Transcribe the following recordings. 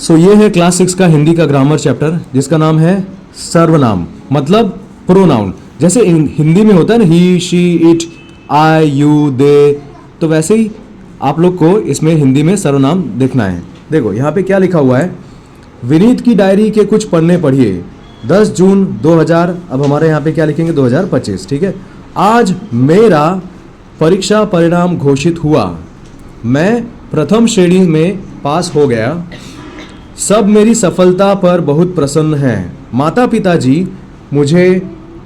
ये है क्लास 6 का हिंदी का ग्रामर चैप्टर जिसका नाम है सर्वनाम, मतलब प्रोनाउन। जैसे हिंदी में होता है ना ही, शी, इट, आई, यू, दे, तो वैसे ही आप लोग को इसमें हिंदी में सर्वनाम देखना है। देखो यहाँ पे क्या लिखा हुआ है, विनीत की डायरी के कुछ पन्ने पढ़िए 10 जून 2000। अब हमारे यहाँ पे क्या लिखेंगे 2025, ठीक है। आज मेरा परीक्षा परिणाम घोषित हुआ, मैं प्रथम श्रेणी में पास हो गया, सब मेरी सफलता पर बहुत प्रसन्न हैं, माता पिताजी मुझे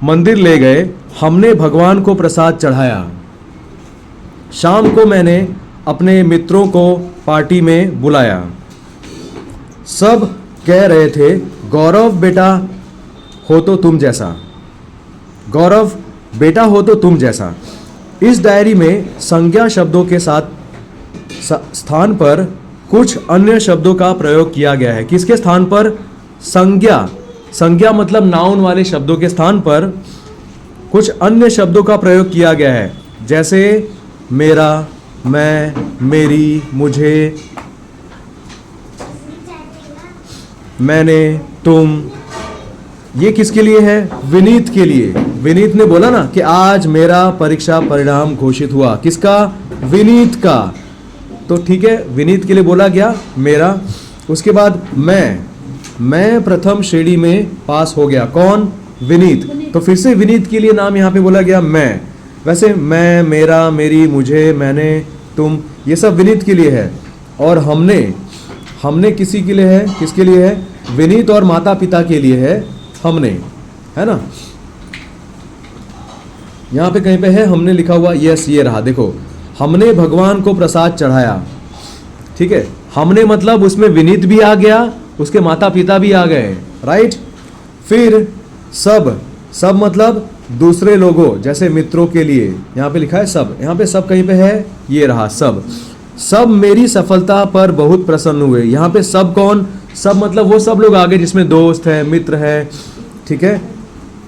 मंदिर ले गए, हमने भगवान को प्रसाद चढ़ाया, शाम को मैंने अपने मित्रों को पार्टी में बुलाया, सब कह रहे थे गौरव बेटा हो तो तुम जैसा, गौरव बेटा हो तो तुम जैसा। इस डायरी में संज्ञा शब्दों के साथ स्थान पर कुछ अन्य शब्दों का प्रयोग किया गया है। किसके स्थान पर? संज्ञा। संज्ञा मतलब नाउन वाले शब्दों के स्थान पर कुछ अन्य शब्दों का प्रयोग किया गया है, जैसे मेरा, मैं, मेरी, मुझे, मैंने, तुम। ये किसके लिए है? विनीत के लिए। विनीत ने बोला ना कि आज मेरा परीक्षा परिणाम घोषित हुआ। किसका? विनीत का। तो ठीक है, विनीत के लिए बोला गया मेरा। उसके बाद मैं प्रथम श्रेणी में पास हो गया। कौन? विनीत। तो फिर से विनीत के लिए नाम यहाँ पे बोला गया मैं। वैसे मैं, मेरा, मेरी, मुझे, मैंने, तुम, ये सब विनीत के लिए है। और हमने किसी के लिए है? किसके लिए है? विनीत और माता पिता के लिए है हमने, है ना। यहाँ पे कहीं पे है हमने लिखा हुआ, यस ये रहा। देखो, हमने भगवान को प्रसाद चढ़ाया, ठीक है। हमने मतलब उसमें विनीत भी आ गया, उसके माता पिता भी आ गए, राइट। फिर सब मतलब दूसरे लोगों, जैसे मित्रों के लिए यहाँ पे लिखा है सब। यहाँ पे सब कहीं पे है, ये रहा सब मेरी सफलता पर बहुत प्रसन्न हुए। यहाँ पे सब कौन? सब मतलब वो सब लोग आ गए जिसमें दोस्त है, मित्र है, ठीक है,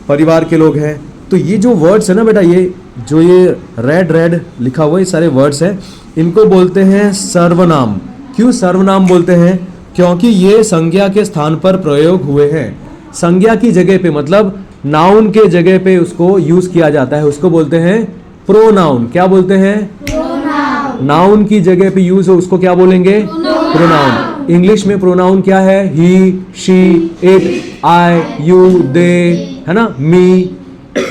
परिवार के लोग हैं। तो ये जो वर्ड्स है ना बेटा, ये जो ये रेड लिखा हुआ, ये सारे वर्ड्स हैं, इनको बोलते हैं सर्वनाम। क्यों सर्वनाम बोलते हैं? क्योंकि ये संज्ञा के स्थान पर प्रयोग हुए हैं। संज्ञा की जगह पे मतलब नाउन के जगह पे उसको यूज किया जाता है, उसको बोलते हैं प्रोनाउन। क्या बोलते हैं? प्रोनाउन। नाउन की जगह पे यूज हो उसको क्या बोलेंगे? प्रोनाउन। इंग्लिश में प्रोनाउन क्या है? ही, शी, इट, आई, यू, दे, है ना, मी,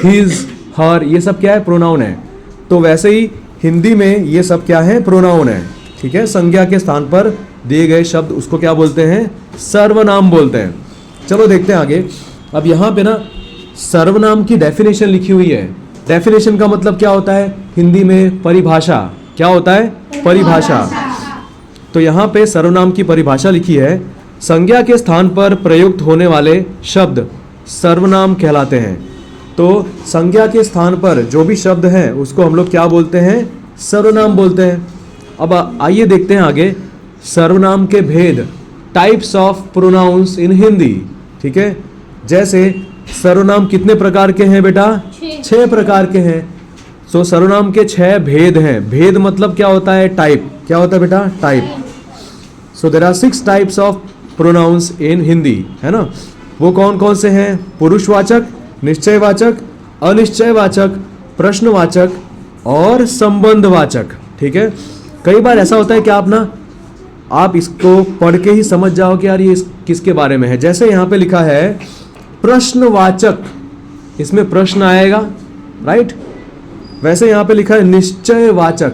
हिज, हर, ये सब क्या है? प्रोनाउन है। तो वैसे ही हिंदी में ये सब क्या है? प्रोनाउन है, ठीक है। संज्ञा के स्थान पर दिए गए शब्द उसको क्या बोलते हैं? सर्वनाम बोलते हैं। चलो देखते हैं आगे। अब यहाँ पे ना सर्वनाम की डेफिनेशन लिखी हुई है। डेफिनेशन का मतलब क्या होता है? हिंदी में परिभाषा। क्या होता है? परिभाषा। तो यहाँ पे सर्वनाम की परिभाषा लिखी है, संज्ञा के स्थान पर प्रयुक्त होने वाले शब्द सर्वनाम कहलाते हैं। तो संज्ञा के स्थान पर जो भी शब्द हैं उसको हम लोग क्या बोलते हैं? सर्वनाम बोलते हैं। अब आइए देखते हैं आगे सर्वनाम के भेद, types of pronouns in Hindi, ठीक है। जैसे सर्वनाम कितने प्रकार के हैं बेटा? 6 प्रकार के हैं। सो सर्वनाम के 6 भेद हैं। भेद मतलब क्या होता है? टाइप। क्या होता है बेटा? Type. So there are 6 types of pronouns in Hindi, है ना। वो कौन कौन से हैं? पुरुषवाचक, निश्चयवाचक, अनिश्चयवाचक, प्रश्नवाचक और संबंधवाचक, ठीक है। कई बार ऐसा होता है कि आप इसको पढ़ के ही समझ जाओ कि यार ये किसके बारे में है। जैसे यहाँ पे लिखा है प्रश्नवाचक, इसमें प्रश्न आएगा, राइट। वैसे यहाँ पे लिखा है निश्चयवाचक।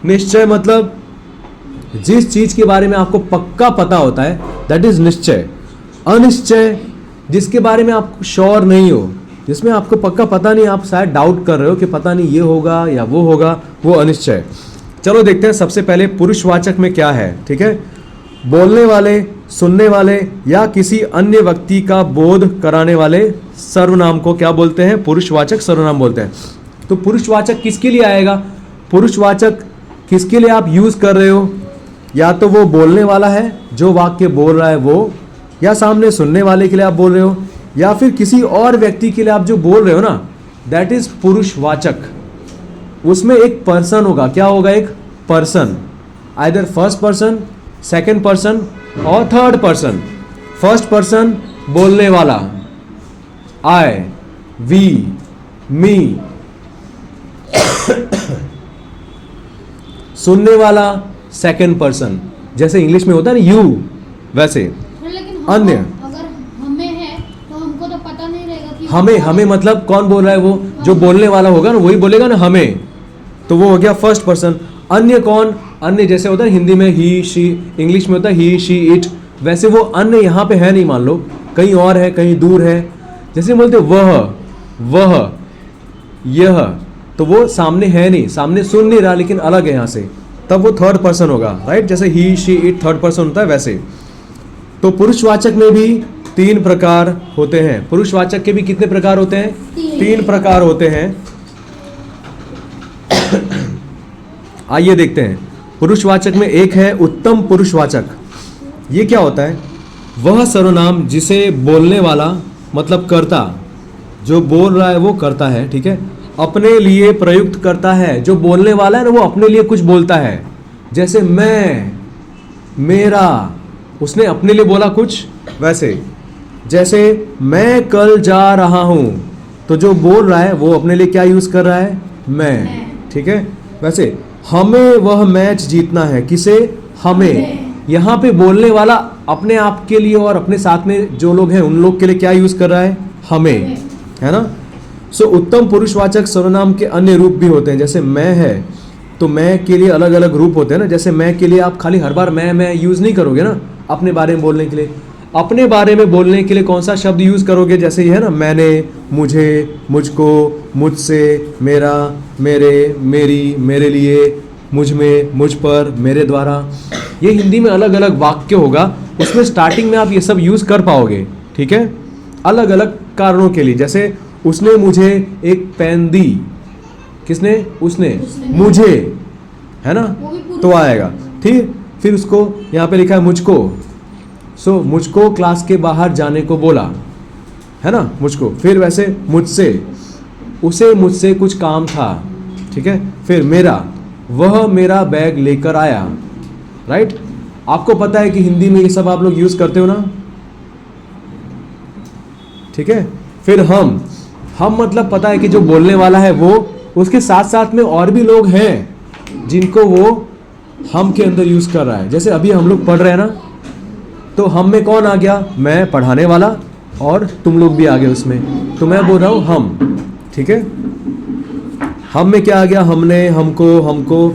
निश्चय मतलब जिस चीज के बारे में आपको पक्का पता होता है, दैट इज निश्चय। अनिश्चय जिसके बारे में आप श्योर नहीं हो, जिसमें आपको पक्का पता नहीं, आप शायद डाउट कर रहे हो कि पता नहीं ये होगा या वो होगा, वो अनिश्चय। चलो देखते हैं सबसे पहले पुरुषवाचक में क्या है, ठीक है। बोलने वाले, सुनने वाले या किसी अन्य व्यक्ति का बोध कराने वाले सर्वनाम को क्या बोलते हैं? पुरुषवाचक सर्वनाम बोलते हैं। तो पुरुषवाचक किसके लिए आएगा? पुरुषवाचक किसके लिए आप यूज कर रहे हो? या तो वो बोलने वाला है जो वाक्य बोल रहा है वो, या सामने सुनने वाले के लिए आप बोल रहे हो, या फिर किसी और व्यक्ति के लिए आप जो बोल रहे हो ना, दैट इज पुरुषवाचक। उसमें एक पर्सन होगा। क्या होगा? एक person, either first person, second person और थर्ड पर्सन। फर्स्ट पर्सन बोलने वाला, आई, वी, मी। सुनने वाला सेकंड पर्सन, जैसे इंग्लिश में होता है ना यू, वैसे। लेकिन अन्य, अगर हमें है तो हमको तो पता नहीं रहेगा कि हमें मतलब कौन बोल रहा है, वो जो बोलने वाला होगा ना वही बोलेगा ना हमें, तो वो हो गया फर्स्ट पर्सन। अन्य कौन, अन्य जैसे होता है हिंदी में ही, शी, इंग्लिश में होता है ही, शी, इट, वैसे वो अन्य यहाँ पे है नहीं, मान लो कहीं और है, कहीं दूर है। जैसे बोलते वह, यह, तो वो सामने है नहीं, सामने सुन नहीं रहा लेकिन अलग है यहाँ से, तब वो थर्ड पर्सन होगा, राइट। जैसे ही, शी, इट थर्ड पर्सन होता है वैसे। तो पुरुषवाचक में भी 3 प्रकार होते हैं। पुरुषवाचक के भी कितने प्रकार होते हैं? 3 प्रकार होते हैं। आइए देखते हैं। पुरुषवाचक में एक है उत्तम पुरुषवाचक। ये क्या होता है? वह सर्वनाम जिसे बोलने वाला मतलब कर्ता, जो बोल रहा है वो करता है, ठीक है, अपने लिए प्रयुक्त करता है। जो बोलने वाला है ना वो अपने लिए कुछ बोलता है, जैसे मैं, मेरा, उसने अपने लिए बोला कुछ, वैसे। जैसे मैं कल जा रहा हूं, तो जो बोल रहा है वो अपने लिए क्या यूज कर रहा है? मैं, ठीक है। वैसे हमें वह मैच जीतना है, किसे? हमें। यहाँ पे बोलने वाला अपने आप के लिए और अपने साथ में जो लोग हैं उन लोग के लिए क्या यूज कर रहा है? हमें, है ना। सो उत्तम पुरुषवाचक सर्वनाम के अन्य रूप भी होते हैं। जैसे मैं है, तो मैं के लिए अलग अलग रूप होते हैं ना। जैसे मैं के लिए आप खाली हर बार मैं यूज नहीं करोगे ना अपने बारे में बोलने के लिए। अपने बारे में बोलने के लिए कौन सा शब्द यूज करोगे? जैसे ये है ना, मैंने, मुझे, मुझको, मुझसे, मेरा, मेरे, मेरी, मेरे लिए, मुझ में, मुझ पर, मेरे द्वारा। ये हिंदी में अलग अलग वाक्य होगा, उसमें स्टार्टिंग में आप ये सब यूज कर पाओगे, ठीक है, अलग अलग कारणों के लिए। जैसे उसने मुझे एक पेन दी, किसने? उसने मुझे, है ना, तो आएगा। ठीक, फिर उसको यहाँ पे लिखा है मुझको, सो मुझको क्लास के बाहर जाने को बोला, है ना, मुझको। फिर वैसे मुझसे, उसे मुझसे कुछ काम था, ठीक है। फिर मेरा, वह मेरा बैग लेकर आया, राइट। आपको पता है कि हिंदी में ये सब आप लोग यूज करते हो ना, ठीक है। फिर हम मतलब पता है कि जो बोलने वाला है वो, उसके साथ साथ में और भी लोग हैं जिनको वो हम के अंदर यूज कर रहा है। जैसे अभी हम लोग पढ़ रहे हैं ना, तो हम में कौन आ गया? मैं, पढ़ाने वाला, और तुम लोग भी आ गए उसमें, तो मैं बोल रहा हूं हम, ठीक है। हम में क्या आ गया? हमने, हमको, हमको,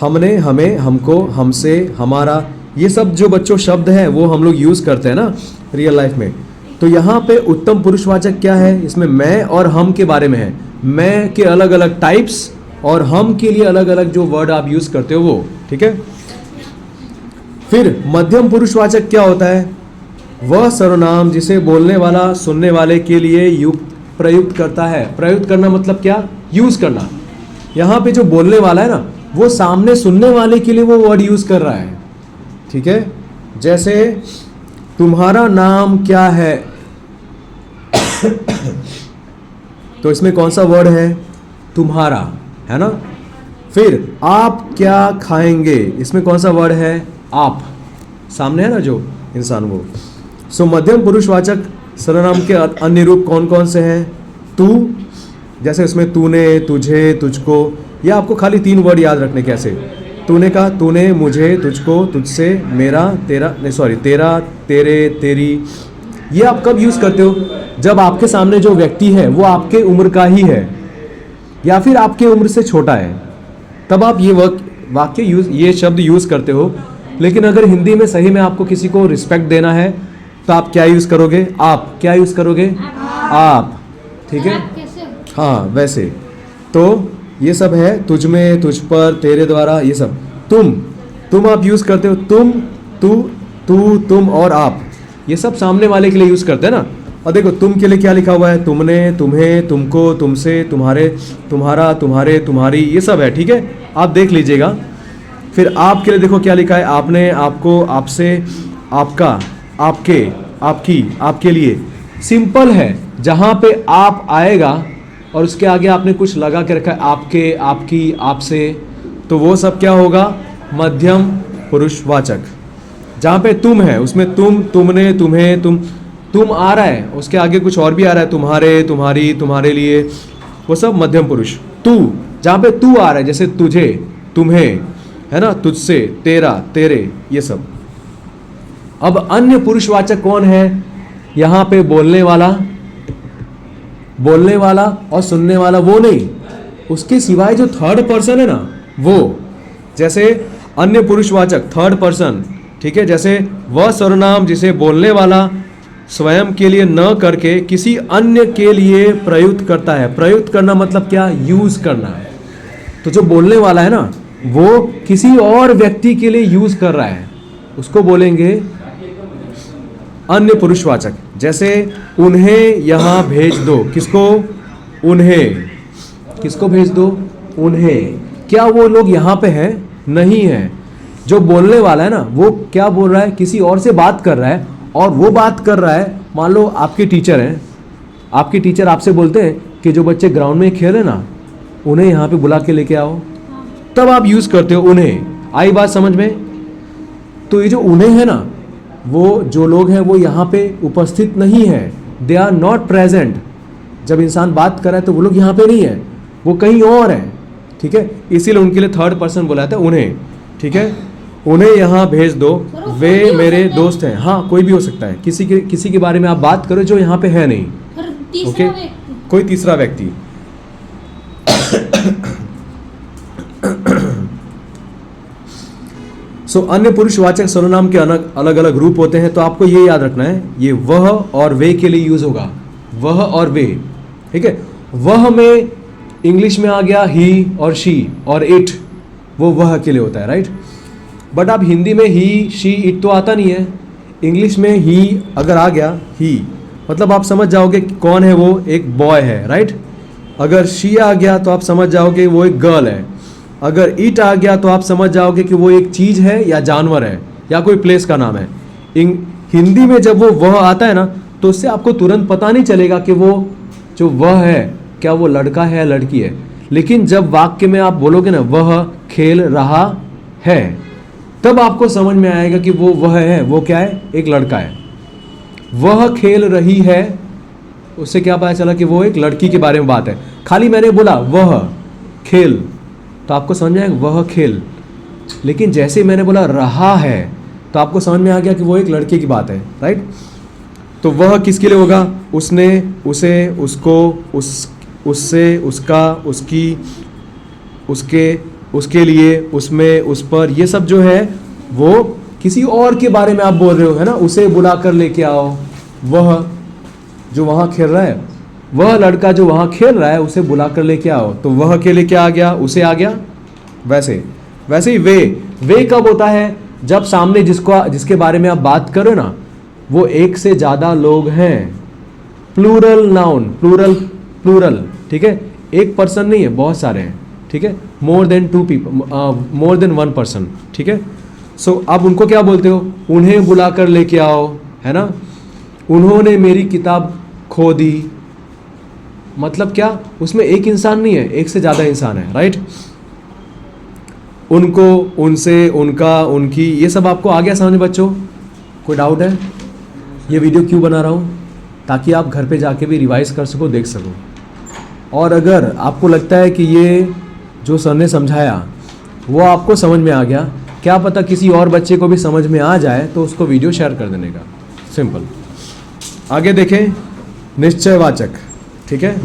हमने, हमें, हमको, हमसे, हमारा। ये सब जो बच्चों शब्द हैं वो हम लोग यूज करते हैं ना रियल लाइफ में। तो यहाँ पे उत्तम पुरुषवाचक क्या है? इसमें मैं और हम के बारे में है। मैं के अलग अलग टाइप्स और हम के लिए अलग अलग जो वर्ड आप यूज करते हो वो, ठीक है। फिर मध्यम पुरुषवाचक क्या होता है? वह सर्वनाम जिसे बोलने वाला सुनने वाले के लिए प्रयुक्त करता है। प्रयुक्त करना मतलब क्या? यूज करना। यहाँ पे जो बोलने वाला है ना, वो सामने सुनने वाले के लिए वो वर्ड यूज कर रहा है, ठीक है। जैसे तुम्हारा नाम क्या है, तो इसमें कौन सा वर्ड है? तुम्हारा, है ना। फिर आप क्या खाएंगे, इसमें कौन सा वर्ड है? आप, सामने है ना जो इंसान वो। सो मध्यम पुरुषवाचक सर्वनाम के अन्य रूप कौन कौन से हैं? तू, जैसे उसमें तूने, तुझे, तुझको। या आपको खाली 3 वर्ड याद रखने कैसे? तूने का तूने, मुझे, तुझको, तुझसे, मेरा, तेरा, नहीं सॉरी, तेरा, तेरे, तेरी। ये आप कब यूज करते हो? जब आपके सामने जो व्यक्ति है वो आपके उम्र का ही है या फिर आपके उम्र से छोटा है, तब आप ये वाक्य यूज, ये शब्द यूज करते हो। लेकिन अगर हिंदी में सही में आपको किसी को रिस्पेक्ट देना है तो आप क्या यूज करोगे? आप। क्या यूज करोगे? आप, ठीक है। हाँ, वैसे तो ये सब है तुझ में, तुझ पर, तेरे द्वारा, ये सब। तुम आप यूज करते हो। तुम, तू, तुम और आप, ये सब सामने वाले के लिए यूज करते हैं ना। और देखो तुम के लिए क्या लिखा हुआ है? तुमने, तुम्हें, तुमको, तुमसे, तुम्हारे, तुम्हारा, तुम्हारे, तुम्हारी, ये सब है, ठीक है। आप देख लीजिएगा। फिर आप के लिए देखो क्या लिखा है? आपने, आपको, आपसे, आपका, आपके, आपकी, आपके लिए। सिंपल है। जहाँ पे आप आएगा और उसके आगे आपने कुछ लगा के रखा है, आपके, आपकी, आपसे, तो वो सब क्या होगा? मध्यम पुरुषवाचक। जहाँ पे तुम है उसमें तुम, तुमने, तुम्हें, तुम आ रहा है, उसके आगे कुछ और भी आ रहा है, तुम्हारे, तुम्हारी, तुम्हारे लिए, वो सब मध्यम पुरुष। तू, जहाँ पे तू आ रहा है, जैसे तुझे, तुम्हें, है ना, तुझसे, तेरा, तेरे, ये सब। अब अन्य पुरुषवाचक कौन है? यहाँ पे बोलने वाला और सुनने वाला, वो नहीं, उसके सिवाय जो थर्ड पर्सन है ना, वो। जैसे अन्य पुरुषवाचक थर्ड पर्सन, ठीक है, जैसे वह सर्वनाम जिसे बोलने वाला स्वयं के लिए न करके किसी अन्य के लिए प्रयुक्त करता है। प्रयुक्त करना मतलब क्या? यूज करना है। तो जो बोलने वाला है ना, वो किसी और व्यक्ति के लिए यूज कर रहा है, उसको बोलेंगे अन्य पुरुषवाचक। जैसे उन्हें यहां भेज दो, किसको? उन्हें। किसको भेज दो? उन्हें। क्या वो लोग यहां पे हैं? नहीं है। जो बोलने वाला है ना, वो क्या बोल रहा है? किसी और से बात कर रहा है, और वो बात कर रहा है, मान लो आपके टीचर हैं, आपके टीचर आपसे बोलते हैं कि जो बच्चे ग्राउंड में खेले ना, उन्हें यहाँ पे बुला के लेके आओ, तब आप यूज करते हो उन्हें। आई बात समझ में? तो ये जो उन्हें है ना, वो जो लोग हैं वो यहाँ पे उपस्थित नहीं है, दे आर नॉट प्रेजेंट। जब इंसान बात कर रहा है तो वो लोग यहाँ पे नहीं है, वो कहीं और है, ठीक है, इसीलिए उनके लिए थर्ड पर्सन बोला जाता है उन्हें, ठीक है। उन्हें यहाँ भेज दो, वे मेरे दोस्त हैं। हाँ, कोई भी हो सकता है, किसी के बारे में आप बात करो जो यहाँ पे है नहीं, ओके, कोई तीसरा व्यक्ति। सो अन्य पुरुषवाचक सर्वनाम के अलग अलग रूप होते हैं, तो आपको ये याद रखना है, ये वह और वे के लिए यूज होगा, वह और वे, ठीक है। वह में इंग्लिश में आ गया ही और शी और इट, वो वह के लिए होता है, राइट। बट आप हिंदी में ही, शी, इट तो आता नहीं है। इंग्लिश में ही अगर आ गया, ही, मतलब आप समझ जाओगे कौन है वो, एक बॉय है, राइट। अगर शी आ गया तो आप समझ जाओगे वो एक गर्ल है। अगर इट आ गया तो आप समझ जाओगे कि वो एक चीज़ है या जानवर है या कोई प्लेस का नाम है। हिंदी में जब वो वह आता है ना, तो उससे आपको तुरंत पता नहीं चलेगा कि वो जो वह है, क्या वो लड़का है या लड़की है। लेकिन जब वाक्य में आप बोलोगे ना, वह खेल रहा है, तब आपको समझ में आएगा कि वो वह है, वो क्या है, एक लड़का है। वह खेल रही है, उससे क्या पता चला कि वो एक लड़की के बारे में बात है। खाली मैंने बोला वह खेल, तो आपको समझ में आएगा वह खेल। लेकिन जैसे मैंने बोला रहा है, तो आपको समझ में आ गया कि वो एक लड़के की बात है, राइट। तो वह किसके लिए होगा? उसने, उसे, उसको, उससे, उसका, उसकी, उसके, उसके लिए, उसमें, उस पर, ये सब जो है वो किसी और के बारे में आप बोल रहे हो, है ना। उसे बुला कर लेके आओ, वह जो वहाँ खेल रहा है, वह लड़का जो वहाँ खेल रहा है, उसे बुला कर लेके आओ। तो वह के लिए क्या आ गया? उसे आ गया। वैसे ही वे कब होता है? जब सामने जिसके बारे में आप बात करो ना, वो एक से ज़्यादा लोग हैं। प्लूरल नाउन, प्लूरल, ठीक है, एक पर्सन नहीं है, बहुत सारे हैं, ठीक है, more than two people, more than one person, ठीक है। सो अब उनको क्या बोलते हो? उन्हें बुला कर लेके आओ, है ना। उन्होंने मेरी किताब खो दी, मतलब क्या? उसमें एक इंसान नहीं है, एक से ज़्यादा इंसान है, राइट। उनको, उनसे, उनका, उनकी, ये सब आपको आ गया समझ बच्चों? कोई डाउट है? ये वीडियो क्यों बना रहा हूँ? ताकि आप घर पे जाके भी रिवाइज कर सको, देख सको। और अगर आपको लगता है कि ये जो सर ने समझाया वो आपको समझ में आ गया, क्या पता किसी और बच्चे को भी समझ में आ जाए, तो उसको वीडियो शेयर कर देने का, सिंपल। आगे देखें, निश्चयवाचक, ठीक है।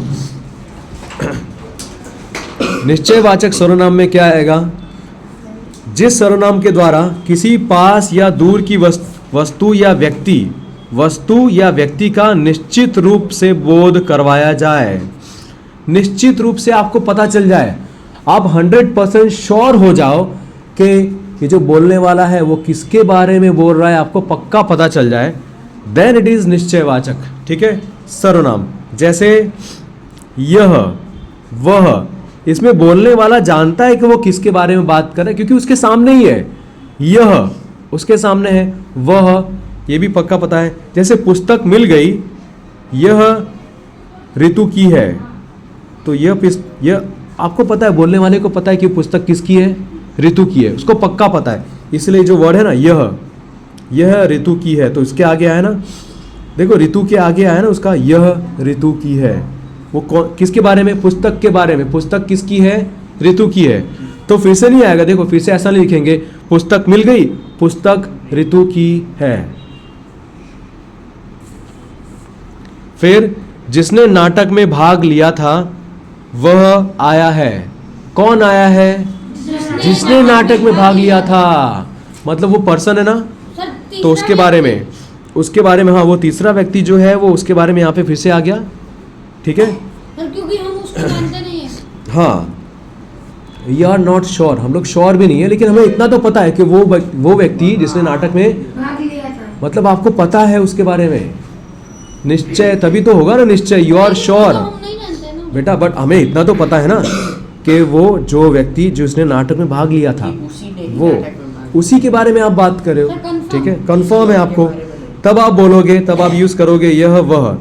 निश्चयवाचक सर्वनाम में क्या आएगा? जिस सर्वनाम के द्वारा किसी पास या दूर की वस्तु या व्यक्ति का निश्चित रूप से बोध करवाया जाए। निश्चित रूप से आपको पता चल जाए, आप 100% श्योर हो जाओ कि ये जो बोलने वाला है वो किसके बारे में बोल रहा है, आपको पक्का पता चल जाए, देन इट इज निश्चयवाचक, ठीक है, सर्वनाम। जैसे यह, वह, इसमें बोलने वाला जानता है कि वो किसके बारे में बात कर रहा है, क्योंकि उसके सामने ही है। यह उसके सामने है, वह, ये भी पक्का पता है। जैसे पुस्तक मिल गई, यह ऋतु की है, तो यह आपको पता है, बोलने वाले को पता है कि पुस्तक किसकी है, ऋतु की है, उसको पक्का पता है। इसलिए जो वर्ड है ना यह ऋतु की है, तो इसके आगे आया ना, देखो ऋतु के आगे आया ना उसका, यह ऋतु की है। वो किसके बारे में? पुस्तक के बारे में। पुस्तक किसकी है? ऋतु की है। तो फिर से नहीं आएगा, देखो फिर से ऐसा नहीं लिखेंगे पुस्तक मिल गई, पुस्तक ऋतु की है। फिर जिसने नाटक में भाग लिया था वह आया है। कौन आया है? जिसने नाटक में भाग लिया था, मतलब वो पर्सन है ना, सर तो उसके बारे में, हाँ वो तीसरा व्यक्ति जो है वो उसके बारे में यहाँ पे फिर से आ गया। ठीक है, सर क्योंकि हम उसको जानते नहीं है। हाँ, वी आर नॉट श्योर, हम लोग श्योर भी नहीं है, लेकिन हमें इतना तो पता है कि वो व्यक्ति जिसने नाटक में भाग लिया था, मतलब आपको पता है उसके बारे में, निश्चय तभी तो होगा ना, निश्चय, यू आर श्योर तो हम नहीं जानते ना बेटा। बट हमें इतना तो पता है ना कि वो जो व्यक्ति जिसने नाटक में भाग लिया था वो उसी के बारे में आप बात कर रहे हो। Sir, confirm। ठीक है, कंफर्म है आपको, तब आप बोलोगे, तब आप यूज करोगे यह वह।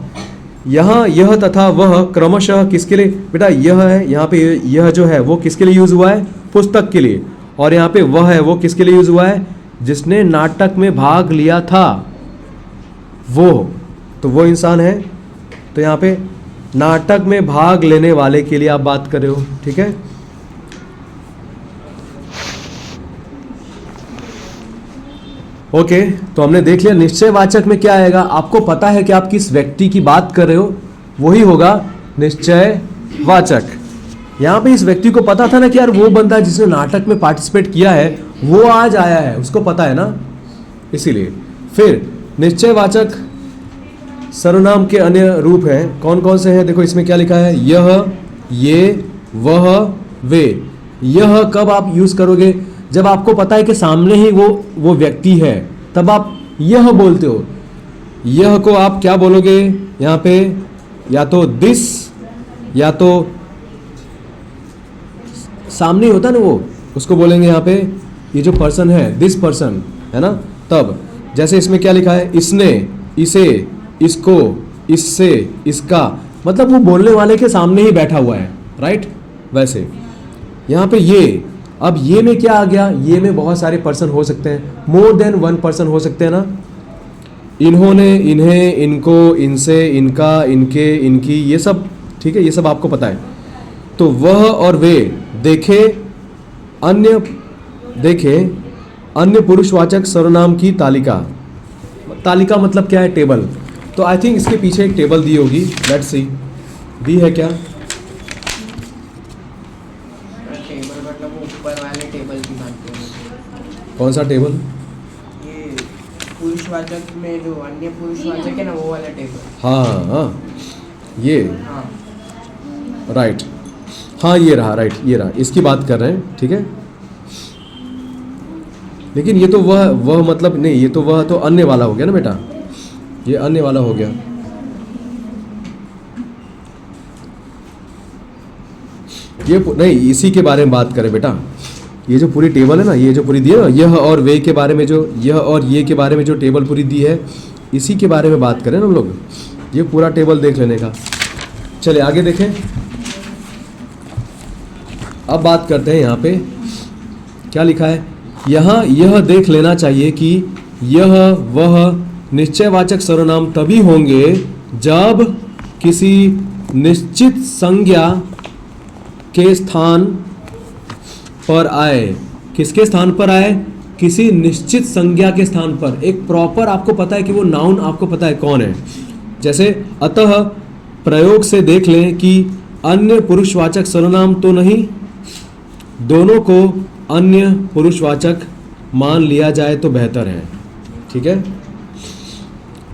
यहाँ यह तथा वह क्रमशः किसके लिए बेटा? यह है, यहाँ पे यह जो है वो किसके लिए यूज हुआ है? पुस्तक के लिए। और यहाँ पे वह है वो किसके लिए यूज हुआ है? जिसने नाटक में भाग लिया था वो, तो वो इंसान है। तो यहाँ पे नाटक में भाग लेने वाले के लिए आप बात कर रहे हो। ठीक है, ओके, तो हमने देख लिया निश्चयवाचक में क्या आएगा। आपको पता है कि आप किस व्यक्ति की बात कर रहे हो, वही होगा निश्चयवाचक। यहाँ पे इस व्यक्ति को पता था ना कि यार वो बंदा जिसने नाटक में पार्टिसिपेट किया है वो आज आया है, उसको पता है ना, इसीलिए। फिर निश्चयवाचक सर्वनाम के अन्य रूप हैं, कौन कौन से हैं? देखो इसमें क्या लिखा है, यह, ये, वह, वे। यह कब आप यूज करोगे? जब आपको पता है कि सामने ही वो व्यक्ति है, तब आप यह बोलते हो। यह को आप क्या बोलोगे यहाँ पे? या तो दिस, या तो सामने होता ना वो, उसको बोलेंगे यहाँ पे ये जो पर्सन है, दिस पर्सन है ना। तब जैसे इसमें क्या लिखा है, इसने, इसे, इसको, इससे, इसका, मतलब वो बोलने वाले के सामने ही बैठा हुआ है, राइट। वैसे यहाँ पे ये, अब ये में क्या आ गया? ये में बहुत सारे पर्सन हो सकते हैं, मोर देन वन पर्सन हो सकते हैं ना। इन्होंने, इन्हें, इनको, इनसे, इनका, इनके, इनकी, ये सब, ठीक है, ये सब आपको पता है। तो वह और वे, देखे, अन्य पुरुषवाचक सर्वनाम की तालिका। तालिका मतलब क्या है? टेबल। तो आई थिंक इसके पीछे एक टेबल दी होगी, लेट्स सी, दी है क्या? टेबल मतलब वो ऊपर वाले टेबल की बात कर रहे हैं। कौन सा टेबल? ये पुरुषवाचक में जो अन्य पुरुषवाचक है ना, वो वाला टेबल। हाँ, ये हाँ, राइट, हाँ ये रहा, राइट, ये रहा, इसकी बात कर रहे हैं। ठीक है, लेकिन ये तो वह मतलब नहीं, ये तो वह तो अन्य वाला हो गया ना बेटा, ये अन्य वाला हो गया। ये नहीं, इसी के बारे में बात करें बेटा। ये जो पूरी टेबल है ना, ये जो पूरी दी है ना, यह और वे के बारे में, जो यह और ये के बारे में जो टेबल पूरी दी है, इसी के बारे में बात करें ना हम लोग। ये पूरा टेबल देख लेने का। चलिए आगे देखें। अब बात करते हैं, यहाँ पे क्या लिखा है। यहाँ यह देख लेना चाहिए कि यह वह निश्चयवाचक सर्वनाम तभी होंगे जब किसी निश्चित संज्ञा के स्थान पर आए। किसके स्थान पर आए? किसी निश्चित संज्ञा के स्थान पर। एक प्रॉपर आपको पता है कि वो नाउन आपको पता है कौन है। जैसे अतः प्रयोग से देख लें कि अन्य पुरुषवाचक सर्वनाम तो नहीं, दोनों को अन्य पुरुषवाचक मान लिया जाए तो बेहतर है। ठीक है,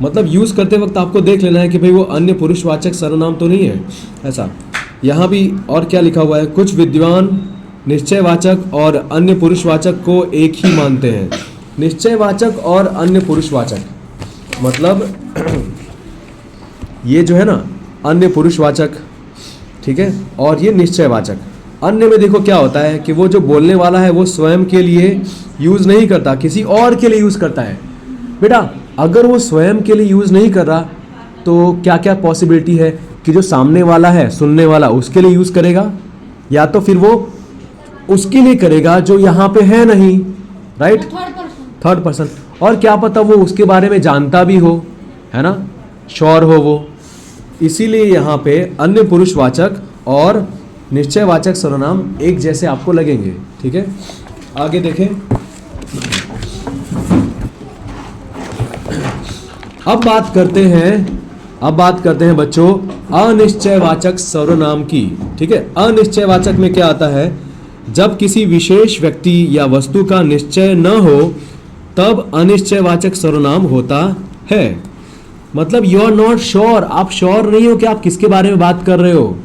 मतलब यूज करते वक्त आपको देख लेना है कि भाई वो अन्य पुरुषवाचक सर्वनाम तो नहीं है ऐसा। यहाँ भी और क्या लिखा हुआ है, कुछ विद्वान निश्चयवाचक और अन्य पुरुषवाचक को एक ही मानते हैं। निश्चयवाचक और अन्य पुरुषवाचक मतलब ये जो है ना अन्य पुरुषवाचक, ठीक है, और ये निश्चयवाचक। अन्य में देखो क्या होता है कि वो जो बोलने वाला है वो स्वयं के लिए यूज नहीं करता, किसी और के लिए यूज करता है। बेटा अगर वो स्वयं के लिए यूज नहीं कर रहा तो क्या क्या पॉसिबिलिटी है कि जो सामने वाला है, सुनने वाला, उसके लिए यूज करेगा, या तो फिर वो उसके लिए करेगा जो यहां पे है नहीं, right? Third person. Third person. और क्या पता वो उसके बारे में जानता भी हो, है ना, श्योर हो वो। इसीलिए यहां पे अन्य पुरुषवाचक और निश्चयवाचक सर्वनाम एक जैसे आपको लगेंगे। ठीक है, आगे देखें। अब बात करते हैं बच्चों अनिश्चयवाचक सर्वनाम की। ठीक है, अनिश्चयवाचक में क्या आता है? जब किसी विशेष व्यक्ति या वस्तु का निश्चय न हो तब अनिश्चयवाचक सर्वनाम होता है। मतलब यू आर नॉट श्योर, आप श्योर नहीं हो कि आप किसके बारे में बात कर रहे हो।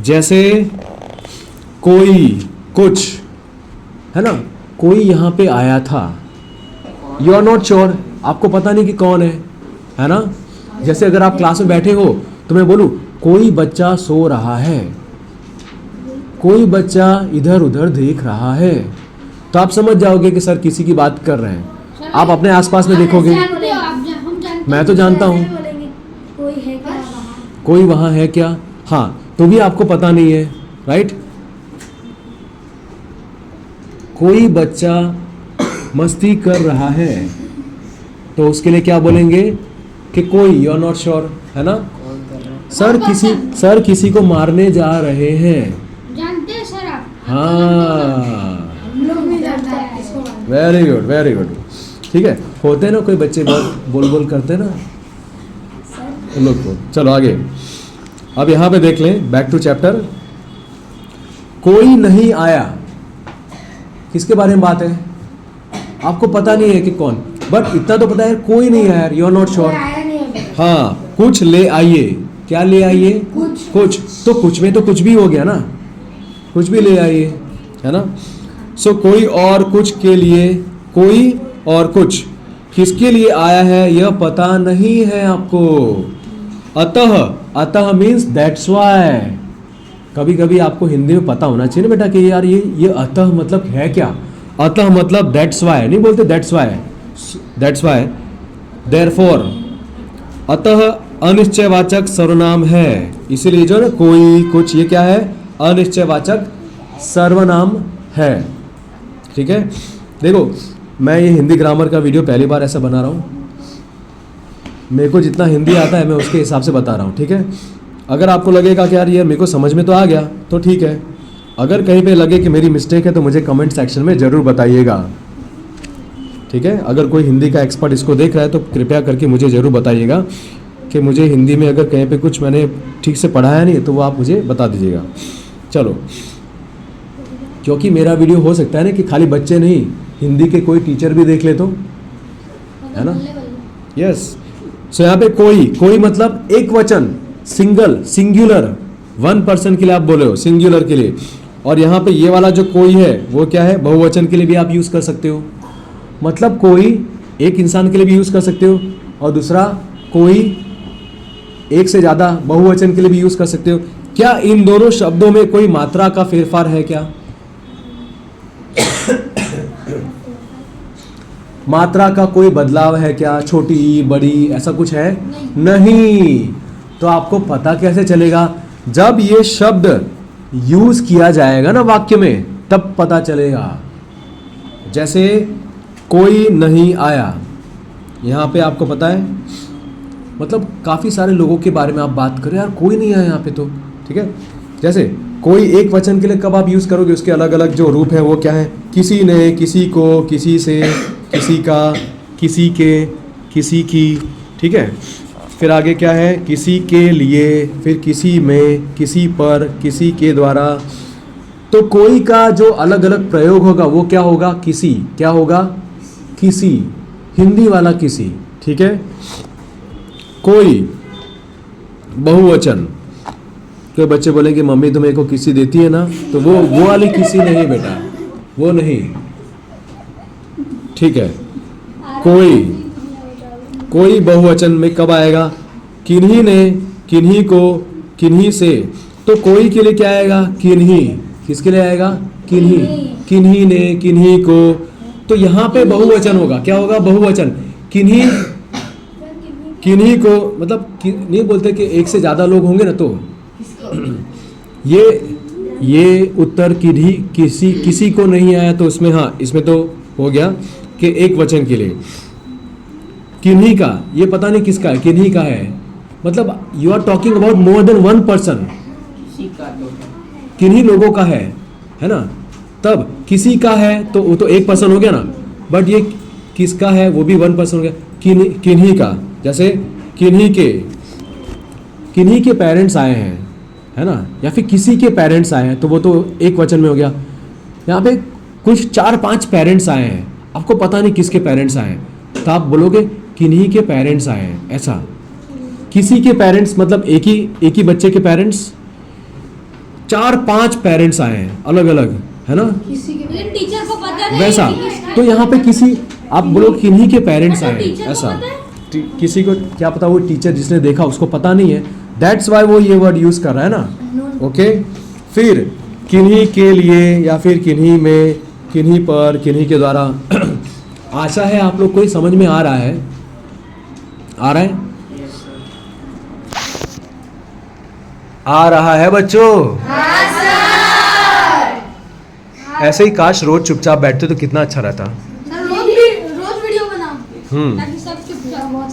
जैसे कोई, कुछ, है ना, कोई यहां पे आया था, यू आर नॉट श्योर, आपको पता नहीं कि कौन है ना। जैसे अगर आप क्लास में बैठे हो तो मैं बोलूं कोई बच्चा सो रहा है, कोई बच्चा इधर उधर देख रहा है, तो आप समझ जाओगे कि सर किसी की बात कर रहे हैं। आप अपने आसपास में देखोगे, जानते हो आप, हम जानते मैं तो जानता हूं, कोई है क्या वहाँ? कोई वहां है क्या, हाँ, तो भी आपको पता नहीं है, राइट? कोई बच्चा मस्ती कर रहा है तो उसके लिए क्या बोलेंगे कि कोई, यू आर नॉट श्योर, है ना। कौन कर रहा है? सर किसी को मारने जा रहे हैं, जानते हैं सर आप? हाँ, हम लोग भी जानते हैं इसको। Very good very good. ठीक है, होते हैं ना कोई बच्चे बहुत बोल करते हैं ना उन लोग को। चलो आगे, अब यहां पे देख लें, बैक टू चैप्टर। कोई नहीं आया, किसके बारे में बात है? आपको पता नहीं है कि कौन, बट इतना तो पता है कोई नहीं आया, यू आर नॉट श्योर। हाँ, कुछ ले आइए, क्या ले आइए? कुछ, तो कुछ में तो कुछ भी हो गया ना, कुछ भी ले आइए, है ना। सो कोई और कुछ के लिए, कोई और कुछ किसके लिए आया है यह पता नहीं है आपको। अतः मीन्स दैट्स वाई। कभी कभी आपको हिंदी में पता होना चाहिए ना बेटा कि यार ये अतः मतलब है क्या। अतः मतलब दैट्स वाई नहीं बोलते, दैट्स वाई, देयरफॉर। अतः अनिश्चयवाचक सर्वनाम है, इसीलिए जो ना कोई, कुछ, ये क्या है? अनिश्चयवाचक सर्वनाम है। ठीक है, देखो मैं ये हिंदी ग्रामर का वीडियो पहली बार ऐसा बना रहा हूँ, मेरे को जितना हिंदी आता है मैं उसके हिसाब से बता रहा हूँ। ठीक है, अगर आपको लगेगा कि यार ये मेरे को समझ में तो आ गया तो ठीक है, अगर कहीं पे लगे कि मेरी मिस्टेक है तो मुझे कमेंट सेक्शन में ज़रूर बताइएगा। ठीक है, अगर कोई हिंदी का एक्सपर्ट इसको देख रहा है तो कृपया करके मुझे ज़रूर बताइएगा कि मुझे हिंदी में अगर कहीं पे कुछ मैंने ठीक से पढ़ाया नहीं तो वो आप मुझे बता दीजिएगा। चलो, क्योंकि मेरा वीडियो हो सकता है ना कि खाली बच्चे नहीं, हिंदी के कोई टीचर भी देख ले तो, है ना। यस, सो यहाँ पे कोई मतलब एक वचन, सिंगुलर, वन पर्सन के लिए आप बोले हो, सिंगुलर के लिए। और यहाँ पे ये वाला जो कोई है वो क्या है? बहुवचन के लिए भी आप यूज कर सकते हो। मतलब कोई एक इंसान के लिए भी यूज कर सकते हो, और दूसरा कोई एक से ज्यादा बहुवचन के लिए भी यूज कर सकते हो। क्या इन दोनों शब्दों में कोई मात्रा का फेरफार है क्या? मात्रा का कोई बदलाव है क्या? छोटी बड़ी ऐसा कुछ है? नहीं। तो आपको पता कैसे चलेगा? जब ये शब्द यूज किया जाएगा ना वाक्य में, तब पता चलेगा। जैसे कोई नहीं आया, यहां पे आपको पता है, मतलब काफी सारे लोगों के बारे में आप बात करें, यार कोई नहीं आया यहाँ पे तो, ठीक है। जैसे कोई एक वचन के लिए कब आप यूज करोगे, उसके अलग अलग जो रूप है वो क्या है? किसी ने, किसी को, किसी से, किसी का, किसी के, किसी की, ठीक है। फिर आगे क्या है? किसी के लिए, फिर किसी में, किसी पर, किसी के द्वारा। तो कोई का जो अलग अलग प्रयोग होगा वो क्या होगा? किसी। क्या होगा? किसी, हिंदी वाला किसी, ठीक है। कोई बहुवचन, कोई बच्चे बोलेंगे मम्मी तो मेरे को किसी देती है ना, तो वो वाली किसी नहीं बेटा, वो नहीं, ठीक है। कोई बहुवचन में कब आएगा? किन्हीं ने, किन्हीं को, किन्हीं से। तो कोई के लिए क्या आएगा? किन्हीं। किसके लिए आएगा? किन्हीं। किन्हीं ने, किन्हीं को। तो यहाँ पे बहुवचन होगा, क्या होगा? बहुवचन। किन्हीं, किन्हीं को, मतलब नहीं बोलते कि एक से ज्यादा लोग होंगे ना, तो ये उत्तर किसी को नहीं आया तो उसमें हाँ, इसमें तो हो गया कि एक वचन के लिए। किन्हीं का, ये पता नहीं किसका है, किन्हीं का है मतलब you are talking about more than one person, किसी का तो है। किन्हीं लोगों का है ना। तब किसी का है तो वो तो एक पर्सन हो गया ना, बट ये किसका है वो भी वन पर्सन हो गया। किन्हीं का, जैसे किन्हीं के पेरेंट्स आए हैं, है ना, या फिर किसी के पेरेंट्स आए हैं तो वो तो एक वचन में हो गया। यहाँ पे कुछ 4-5 पेरेंट्स आए हैं, आपको पता नहीं किसके पेरेंट्स आए हैं, तो आप बोलोगे किन्हीं के पेरेंट्स आए हैं, ऐसा। किसी के पेरेंट्स मतलब एक ही बच्चे के पेरेंट्स, 4-5 पेरेंट्स आए हैं अलग अलग, है ना, लेकिन टीचर को पता नहीं वैसा। कि किसका तो यहाँ पे किसी, आप बोलो किन्हीं के पेरेंट्स अच्छा, आए हैं, टीचर को ऐसा। पता है? किसी को क्या पता, वो टीचर जिसने देखा उसको पता नहीं है, दैट्स वाई वो ये वर्ड यूज कर रहा है ना। ओके, फिर किन्हीं के लिए या फिर किन्हीं में, किन्हीं पर, किन्हीं के द्वारा। आशा है आप लोग को ये समझ में आ रहा है, आ रहा है, आ रहा है बच्चों? ऐसे ही काश रोज चुपचाप बैठते तो कितना अच्छा रहता। सर रोज वीडियो बनाओ ताकि सब चुपचाप हो।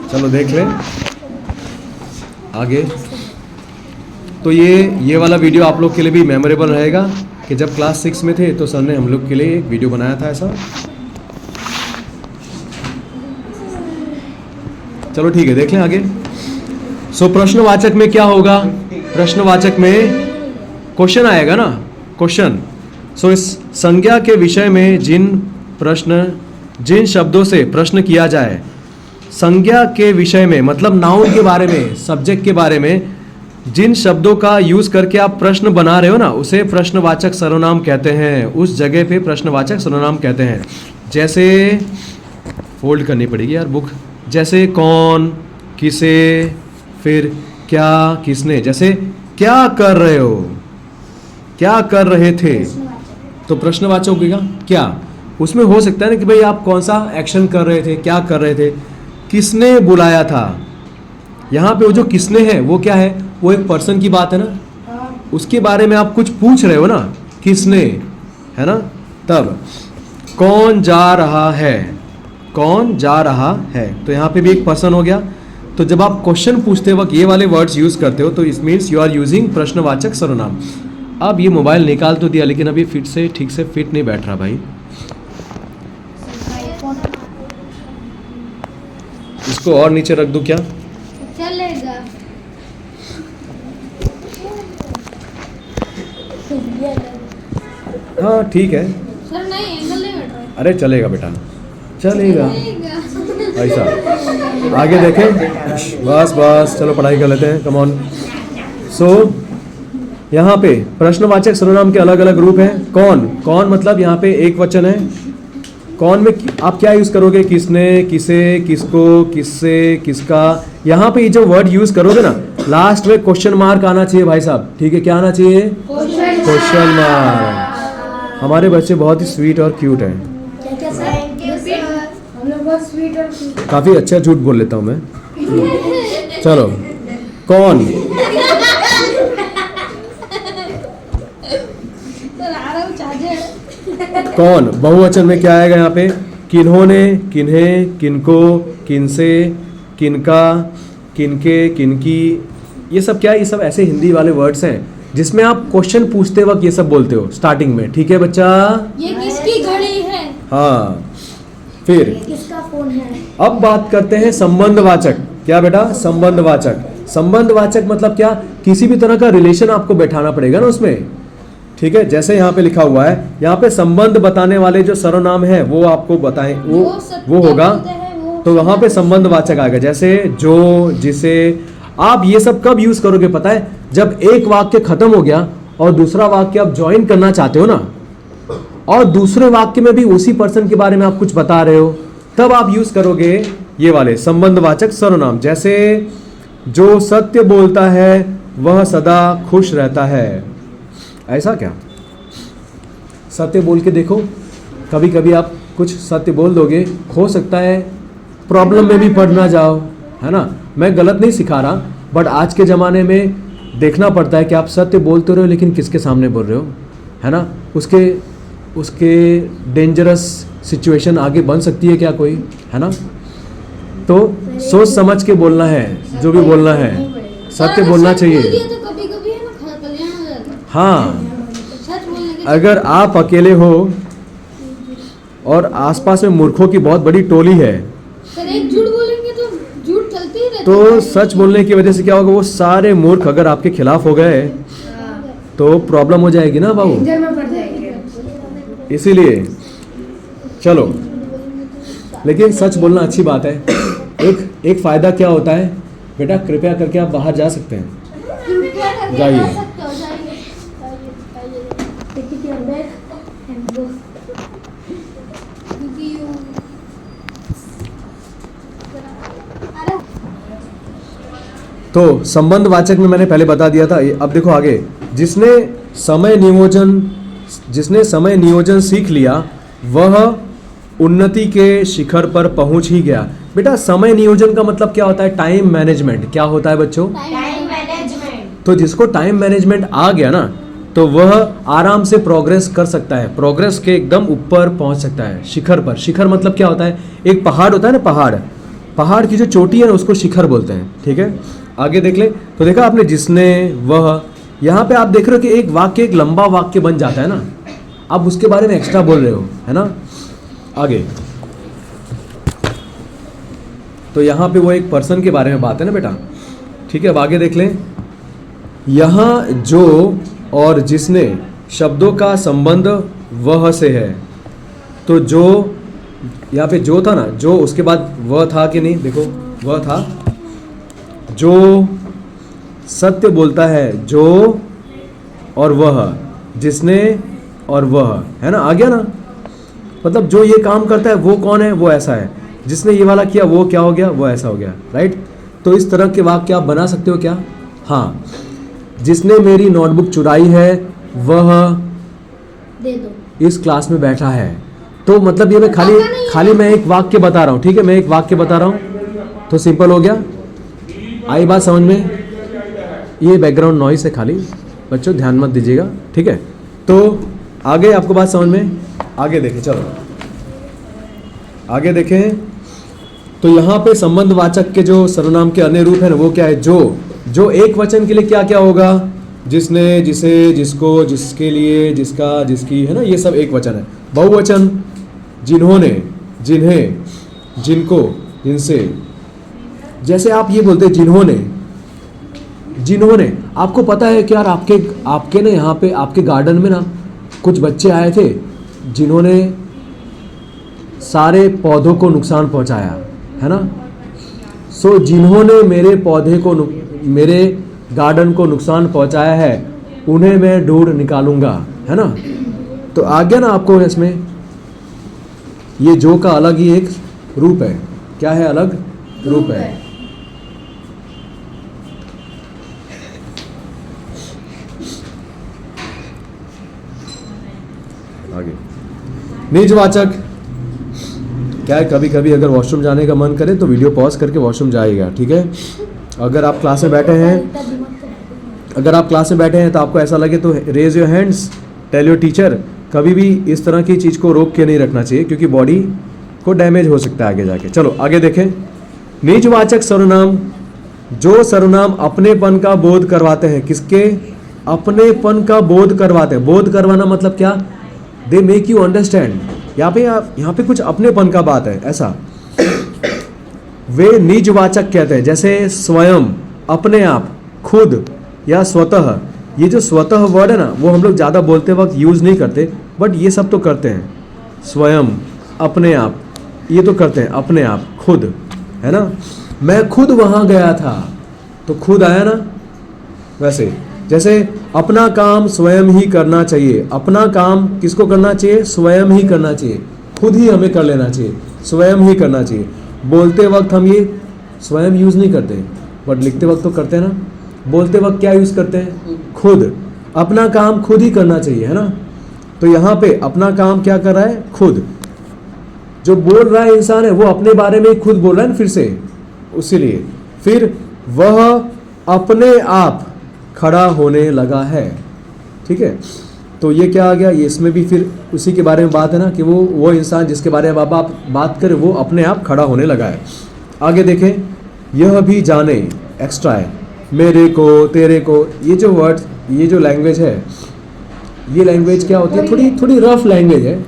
चलो देख लें आगे। तो ये वाला वीडियो आप लोग के लिए भी मेमोरेबल रहेगा कि जब क्लास 6 में थे तो सर ने हम लोग के लिए एक वीडियो बनाया था ऐसा। चलो ठीक है, देख लें आगे। सो प्रश्नवाचक में क्या होगा? प्रश्नवाचक में क्वेश्चन आएगा ना, क्वेश्चन। सो इस संज्ञा के विषय में जिन शब्दों से प्रश्न किया जाए, संज्ञा के विषय में मतलब नाउन के बारे में, सब्जेक्ट के बारे में जिन शब्दों का यूज करके आप प्रश्न बना रहे हो ना, उसे प्रश्नवाचक सर्वनाम कहते हैं। उस जगह पे प्रश्नवाचक सर्वनाम कहते हैं। जैसे फोल्ड करनी पड़ेगी यार बुक, जैसे कौन, किसे, फिर क्या, किसने। जैसे क्या कर रहे हो, क्या कर रहे थे, तो प्रश्नवाचक होगा क्या। उसमें हो सकता है ना कि भाई आप कौन सा एक्शन कर रहे थे, क्या कर रहे थे, किसने बुलाया था। यहाँ पे वो जो किसने है वो क्या है, वो एक पर्सन की बात है ना, उसके बारे में आप कुछ पूछ रहे हो ना, किसने, है ना। तब कौन जा रहा है, कौन जा रहा है, तो यहाँ पे भी एक पर्सन हो गया। तो जब आप क्वेश्चन पूछते वक्त ये वाले वर्ड्स यूज करते हो तो it means you are using प्रश्नवाचक सर्वनाम। अब ये मोबाइल निकाल तो दिया लेकिन अभी ठीक से फिट नहीं बैठ रहा भाई। इसको और नीचे रख दूं क्या? चलेगा। हाँ ठीक है। सर नहीं, एंगल नहीं बैठ रहा है। अरे चलेगा बेटा, चलेगा। चलेगा। ऐसा आगे देखें, बस चलो पढ़ाई कर लेते हैं, कम ऑन। सो यहाँ पे प्रश्नवाचक सर्वनाम के अलग अलग रूप हैं। कौन मतलब यहाँ पे एक वचन है। कौन में आप क्या यूज करोगे, किसने, किसे, किसको, किससे, किसका। यहाँ पे ये जो वर्ड यूज करोगे ना, लास्ट में क्वेश्चन मार्क आना चाहिए भाई साहब, ठीक है। क्या आना चाहिए? Question mark. हमारे बच्चे बहुत ही स्वीट और क्यूट हैं। काफी अच्छा झूठ बोल लेता हूँ मैं। चलो कौन, कौन बहुवचन में क्या आएगा यहाँ पे? किन्होंने, किन्हें, किनको, किनसे, किनका, किनके, किनकी। ये सब क्या है? ये सब ऐसे हिंदी वाले वर्ड्स हैं जिसमें आप क्वेश्चन पूछते वक्त ये सब बोलते हो स्टार्टिंग में, ठीक है बच्चा? ये किसकी घड़ी है? हाँ। फिर किसका फोन है? अब बात करते हैं संबंधवाचक। क्या बेटा? संबंधवाचक। संबंधवाचक मतलब क्या? किसी भी तरह का रिलेशन आपको बैठाना पड़ेगा ना उसमें, ठीक है। जैसे यहाँ पे लिखा हुआ है, यहाँ पे संबंध बताने वाले जो सर्वनाम है वो आपको बताएं, वो होगा, तो वहां पे संबंधवाचक आएगा। जैसे जो, जिसे। आप ये सब कब यूज करोगे पता है? जब एक वाक्य खत्म हो गया और दूसरा वाक्य आप ज्वाइन करना चाहते हो ना, और दूसरे वाक्य में भी उसी पर्सन के बारे में आप कुछ बता रहे हो, तब आप यूज करोगे ये वाले संबंधवाचक सर्वनाम। जैसे जो सत्य बोलता है वह सदा खुश रहता है। ऐसा क्या? सत्य बोल के देखो, कभी कभी आप कुछ सत्य बोल दोगे, हो सकता है प्रॉब्लम में भी पड़ ना जाओ, है ना। मैं गलत नहीं सिखा रहा, बट आज के ज़माने में देखना पड़ता है कि आप सत्य बोलते रहो लेकिन किसके सामने बोल रहे हो, है ना। उसके डेंजरस सिचुएशन आगे बन सकती है क्या कोई, है ना। तो सोच समझ के बोलना है, जो भी बोलना है सत्य बोलना चाहिए। तो कभी कभी है ना कल्याण हो जाता है। हाँ, सच बोलने के अगर आप अकेले हो और आसपास में मूर्खों की बहुत बड़ी टोली है सर एक झूठ बोलेंगे तो झूठ चलते ही रहते तो हैं। सच बोलने की वजह से क्या होगा, वो सारे मूर्ख अगर आपके खिलाफ हो गए तो प्रॉब्लम हो जाएगी ना बाबू। डेंजर में पड़ जाएंगे। इसीलिए चलो, लेकिन सच बोलना अच्छी बात है। एक फायदा क्या होता है बेटा, कृपया करके आप बाहर जा सकते हैं, कृपया करके जाइए। जा सकते हो, जाइए, जाइए। क्योंकि अरे तो संबंध वाचक में मैंने पहले बता दिया था। अब देखो आगे, जिसने समय नियोजन सीख लिया वह उन्नति के शिखर पर पहुंच ही गया। बेटा समय नियोजन का मतलब क्या होता है, टाइम मैनेजमेंट। क्या होता है बच्चों, टाइम मैनेजमेंट। तो जिसको टाइम मैनेजमेंट आ गया ना तो वह आराम से प्रोग्रेस कर सकता है, प्रोग्रेस के एकदम ऊपर पहुंच सकता है, शिखर पर। शिखर मतलब क्या होता है, एक पहाड़ होता है ना, पहाड़ की जो चोटी है ना उसको शिखर बोलते हैं, ठीक है। आगे देख ले, तो देखा आपने जिसने, वह, यहाँ पे आप देख रहे हो कि एक वाक्य, एक लंबा वाक्य बन जाता है ना, आप उसके बारे में एक्स्ट्रा बोल रहे हो, है ना। आगे तो यहाँ पे वो एक पर्सन के बारे में बात है ना बेटा, ठीक है। अब आगे देख लें, यहाँ जो और जिसने शब्दों का संबंध वह से है। तो जो, यहाँ पे जो था ना, जो उसके बाद वह था कि नहीं, देखो वह था। जो सत्य बोलता है, जो और वह, जिसने और वह, है ना, आ गया ना। मतलब जो ये काम करता है वो कौन है, वो ऐसा है। जिसने ये वाला किया वो क्या हो गया, वो ऐसा हो गया, राइट। तो इस तरह के वाक्य आप बना सकते हो क्या, हाँ। जिसने मेरी नोटबुक चुराई है वह दे दो। इस क्लास में बैठा है। तो मतलब ये मैं खाली मैं एक वाक्य बता रहा हूँ, ठीक है, मैं एक वाक्य बता रहा हूँ तो सिंपल हो गया। आई बात समझ में, ये बैकग्राउंड नॉइस है खाली, बच्चों ध्यान मत दीजिएगा, ठीक है। तो आगे आपको बात समझ में, आगे देखें, चलो आगे देखें। तो यहाँ पे संबंधवाचक के जो सर्वनाम के अन्य रूप है ना, वो क्या है, जो एक वचन के लिए क्या क्या होगा, जिसने, जिसे, जिसको, जिसके लिए, जिसका, जिसकी, है ना, ये सब एक वचन है। बहुवचन जिन्होंने, जिन्हें, जिनको, जिनसे। जैसे आप ये बोलते हैं जिन्होंने, आपको पता है कि यार आपके ना यहाँ पे आपके गार्डन में ना कुछ बच्चे आए थे जिन्होंने सारे पौधों को नुकसान पहुंचाया, है ना। सो जिन्होंने मेरे गार्डन को नुकसान पहुंचाया है उन्हें मैं ढूंढ निकालूंगा, है ना। तो आ गया ना आपको इसमें, ये जो का अलग ही एक रूप है। क्या है, अलग रूप है। आगे निजवाचक क्या है, कभी कभी अगर वॉशरूम जाने का मन करे तो वीडियो पॉज करके वॉशरूम जाएगा, ठीक है। अगर आप क्लास में बैठे हैं तो आपको ऐसा लगे तो raise your hands, tell your teacher. कभी भी इस तरह की चीज़ को रोक के नहीं रखना चाहिए क्योंकि बॉडी को डैमेज हो सकता है आगे जाके। चलो आगे देखें। निजवाचक सर्वनाम, जो सर्वनाम अपनेपन का बोध करवाते हैं। किसके, अपनेपन का बोध करवाते हैं। बोध करवाना मतलब क्या, दे मेक यू अंडरस्टैंड। यहाँ पे कुछ अपनेपन का बात है ऐसा। वे निजवाचक कहते हैं, जैसे स्वयं, अपने आप, खुद या स्वतः। ये जो स्वतः वर्ड है ना वो हम लोग ज़्यादा बोलते वक्त यूज़ नहीं करते, बट ये सब तो करते हैं। स्वयं, अपने आप, ये तो करते हैं, अपने आप, खुद, है ना। मैं खुद वहाँ गया था, तो खुद आया ना। वैसे जैसे अपना काम स्वयं ही करना चाहिए। अपना काम किसको करना चाहिए, स्वयं ही करना चाहिए, खुद ही हमें कर लेना चाहिए, स्वयं ही करना चाहिए। बोलते वक्त हम ये स्वयं यूज़ नहीं करते, बट लिखते वक्त तो करते हैं ना। बोलते वक्त क्या यूज़ करते हैं, खुद। अपना काम खुद ही करना चाहिए, है ना। तो यहाँ पे अपना काम क्या कर रहा है, खुद। जो बोल रहा है इंसान है वो अपने बारे में खुद बोल रहा है ना, फिर से, उसीलिए। फिर वह अपने आप खड़ा होने लगा है। ठीक है, तो ये क्या आ गया, ये इसमें भी फिर उसी के बारे में बात है ना कि वो इंसान जिसके बारे में आप बात करें वो अपने आप खड़ा होने लगा है। आगे देखें, यह भी जाने, एक्स्ट्रा है, मेरे को, तेरे को, ये जो वर्ड, ये जो लैंग्वेज है, ये लैंग्वेज क्या होती है, थोड़ी रफ लैंग्वेज है।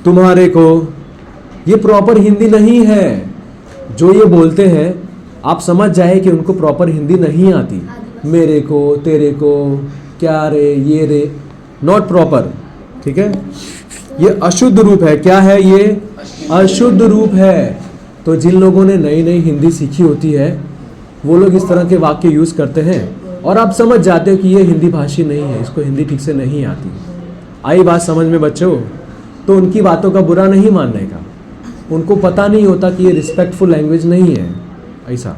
तुम्हारे को, ये प्रॉपर हिंदी नहीं है। जो ये बोलते हैं आप समझ जाए कि उनको प्रॉपर हिंदी नहीं आती। मेरे को, तेरे को, क्या रे, ये रे, नॉट प्रॉपर। ठीक है, ये अशुद्ध रूप है। क्या है ये? अशुद्ध रूप है। तो जिन लोगों ने नई नई हिंदी सीखी होती है वो लोग इस तरह के वाक्य यूज करते हैं और आप समझ जाते हो कि ये हिंदी भाषी नहीं है, इसको हिंदी ठीक से नहीं आती। आई बात समझ में बच्चों? तो उनकी बातों का बुरा नहीं मानने का, उनको पता नहीं होता कि ये रिस्पेक्टफुल लैंग्वेज नहीं है। ऐसा,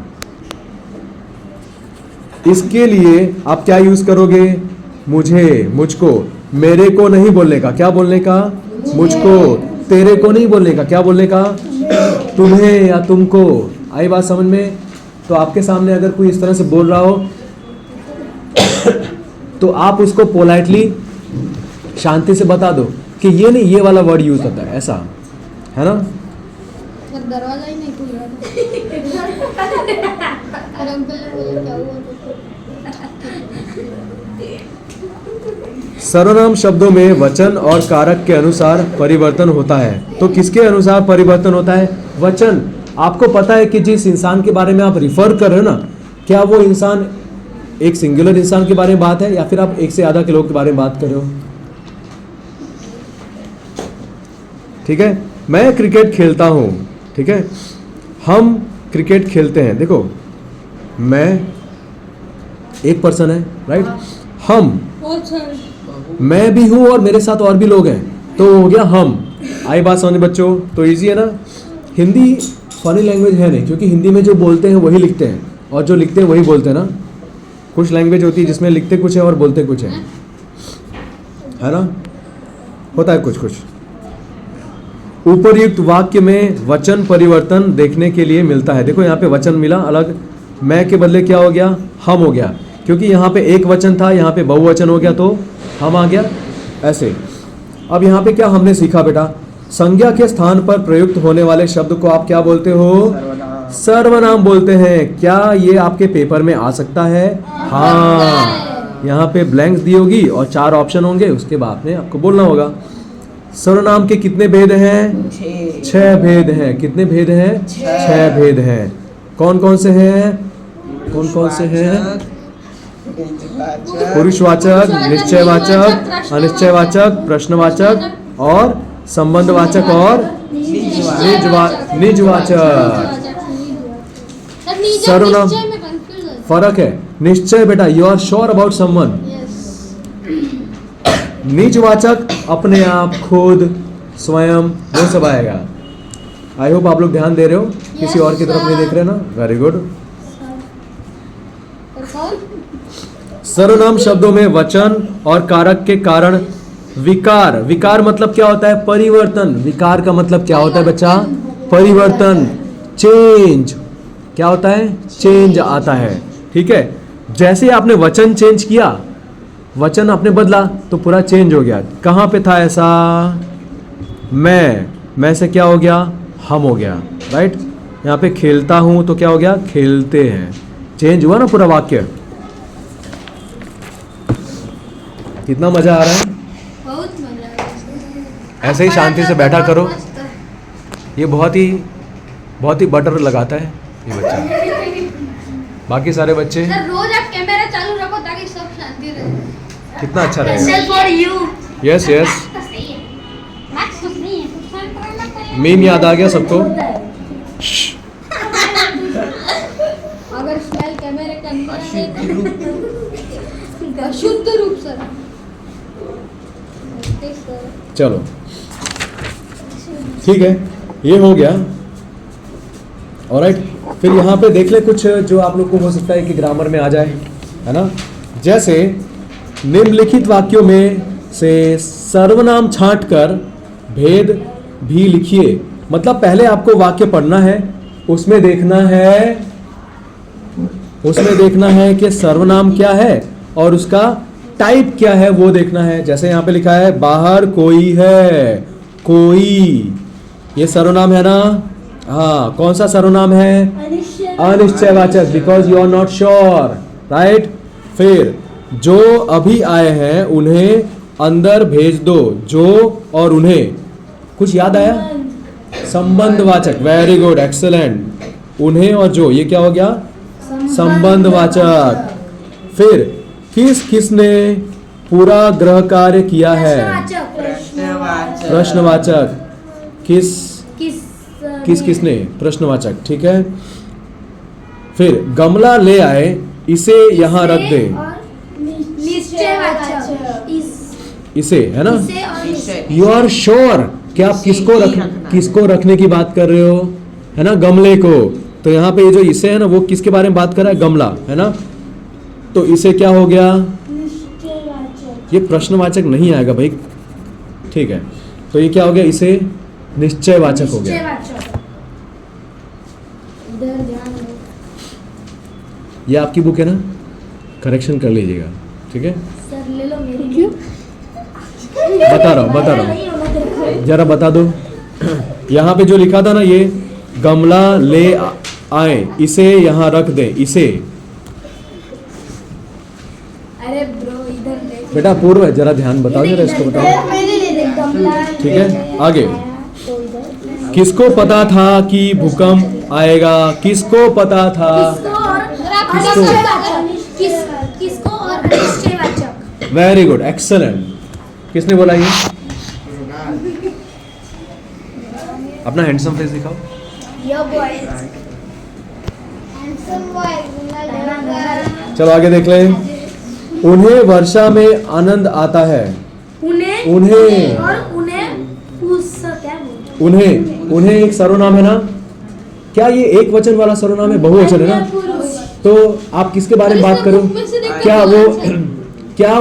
इसके लिए आप क्या यूज करोगे? मुझे, मुझको, मेरे को नहीं बोलने का, क्या बोलने का? मुझको। तेरे को नहीं बोलने का, क्या बोलने का? तुम्हें या तुमको। आई बात समझ में? तो आपके सामने अगर कोई इस तरह से बोल रहा हो तो आप उसको पोलाइटली शांति से बता दो कि ये नहीं, ये वाला वर्ड यूज होता है, ऐसा है ना। पर दरवाजा ही नहीं खुल रहा था। और अंकल ने बोला क्या हुआ सर्वनाम शब्दों में वचन और कारक के अनुसार परिवर्तन होता है। तो किसके अनुसार परिवर्तन होता है? वचन। आपको पता है कि जिस इंसान के बारे में आप रिफर कर रहे हो ना, क्या वो इंसान एक सिंगुलर इंसान के बारे में बात है या फिर आप एक से ज्यादा के लोग के बारे में बात कर रहे हो? ठीक है, मैं क्रिकेट खेलता हूं, ठीक है, हम क्रिकेट खेलते हैं। देखो, मैं एक पर्सन है, राइट, हम, मैं भी हूं और मेरे साथ और भी लोग हैं, तो हो गया हम। आई बात समझ बच्चों? तो इजी है ना। हिंदी फनी लैंग्वेज है नहीं, क्योंकि हिंदी में जो बोलते हैं वही लिखते हैं और जो लिखते हैं वही बोलते हैं ना। कुछ लैंग्वेज होती है जिसमें लिखते कुछ है और बोलते कुछ है ना, होता है कुछ कुछ। उपर्युक्त वाक्य में वचन परिवर्तन देखने के लिए मिलता है। देखो यहाँ पे वचन मिला अलग, मैं के बदले क्या हो गया? हम हो गया, क्योंकि यहाँ पे एक वचन था, यहाँ पे बहुवचन हो गया तो हम आ गया, ऐसे। अब यहाँ पे क्या हमने सीखा बेटा? संज्ञा के स्थान पर प्रयुक्त होने वाले शब्द को आप क्या बोलते हो? सर्वनाम बोलते हैं। क्या ये आपके पेपर में आ सकता है? हाँ, यहाँ पे ब्लैंक्स दी होगी और 4 ऑप्शन होंगे, उसके बाद में आपको बोलना होगा। सर्वनाम के कितने भेद हैं? 6 भेद हैं। कितने भेद हैं? 6 भेद हैं। कौन कौन से हैं? कौन कौन से हैं? पुरुषवाचक, निश्चयवाचक, अनिश्चयवाचक, प्रश्नवाचक और संबंधवाचक और निजवाचक। सर्वनाम फर्क है। निश्चय बेटा, you are sure about someone. निजवाचक अपने आप, खुद, स्वयं, वो सब आएगा। आई होप आप लोग ध्यान दे रहे हो, किसी और की तरफ नहीं देख रहे ना। Very good. सर्वनाम शब्दों में वचन और कारक के कारण विकार। विकार मतलब क्या होता है? परिवर्तन। विकार का मतलब क्या होता है बच्चा? परिवर्तन, चेंज। क्या होता है? चेंज आता है। ठीक है, जैसे आपने वचन चेंज किया, वचन आपने बदला तो पूरा चेंज हो गया। कहाँ पे था ऐसा? मैं से क्या हो गया? हम हो गया, राइट। यहाँ पे खेलता हूं तो क्या हो गया? खेलते हैं। चेंज हुआ ना पूरा वाक्य। कितना मजा आ रहा है? बहुत मजा आ रहा है। ऐसे ही शांति से बैठा करो। ये बहुत ही बटर लगाता है ये बच्चा। बाकी सारे बच्चे सर रोज आप कैमरा चालू रखो ताकि सब शांति रहे। कितना अच्छा रहेगा। Special for you. Yes yes, सही है, मैक्स कुछ नहीं है, कुछ शांत रहना पड़ेगा। मीम याद आ गया सबको? अगर स्मेल कैमरे के अंदर अशुद्ध रूप सर। चलो ठीक है, ये हो गया। ऑलराइट, फिर यहाँ पे देख ले कुछ जो आप लोग को हो सकता है कि ग्रामर में आ जाए, है ना। जैसे निम्नलिखित वाक्यों में से सर्वनाम छांटकर भेद भी लिखिए। मतलब पहले आपको वाक्य पढ़ना है, उसमें देखना है कि सर्वनाम क्या है और उसका टाइप क्या है वो देखना है। जैसे यहाँ पे लिखा है बाहर कोई है, कोई, ये सर्वनाम है ना। हाँ, कौन सा सर्वनाम है? अनिश्चयवाचक, because you are not sure, right. फिर जो अभी आए हैं उन्हें अंदर भेज दो, जो और उन्हें, कुछ याद आया? संबंधवाचक, वेरी गुड, एक्सेलेंट। उन्हें और जो, ये क्या हो गया? संबंधवाचक। फिर किसने पूरा गृह कार्य किया है? प्रश्नवाचक। प्रश्नवाचक। किसने? प्रश्नवाचक, ठीक है। फिर गमला ले आए, इसे यहाँ रख दे, इसे, है ना। यू आर श्योर कि आप किसको रखने की बात कर रहे हो, है ना, गमले को। तो यहाँ पे ये जो इसे है ना, वो किसके बारे में बात कर रहा है? गमला, है ना। तो इसे क्या हो गया? ये प्रश्नवाचक नहीं आएगा भाई, ठीक है। तो ये क्या हो गया? इसे निश्चयवाचक हो गया। ये आपकी बुक है ना, करेक्शन कर लीजिएगा, ठीक है। सर ले लो मेरी। क्यों? बता रहा हूँ, जरा बता दो। यहाँ पे जो लिखा था ना, ये गमला ले आए, इसे यहाँ रख दे, इसे। अरे ब्रो इधर देख। बेटा पूर्व, जरा ध्यान बताओ, जरा इसको बताओ, मेरे लिए देख गमला। ठीक है। आगे, तो इधर किसको पता था कि भूकंप आएगा? किसको पता था? किसको और अनिश्चयवाचक। Very good, excellent. किसने बोला ये? अपना हैंडसम फेस दिखाओ। यो बॉयज, हैंडसम बॉयज। चलो आगे देख ले। उन्हें वर्षा में आनंद आता है। उन्हें उन्हें उन्हें एक सर्वनाम है ना। क्या ये एक वचन वाला सर्वनाम है? बहुवचन है ना। तो आप किसके बारे में बात करो? क्या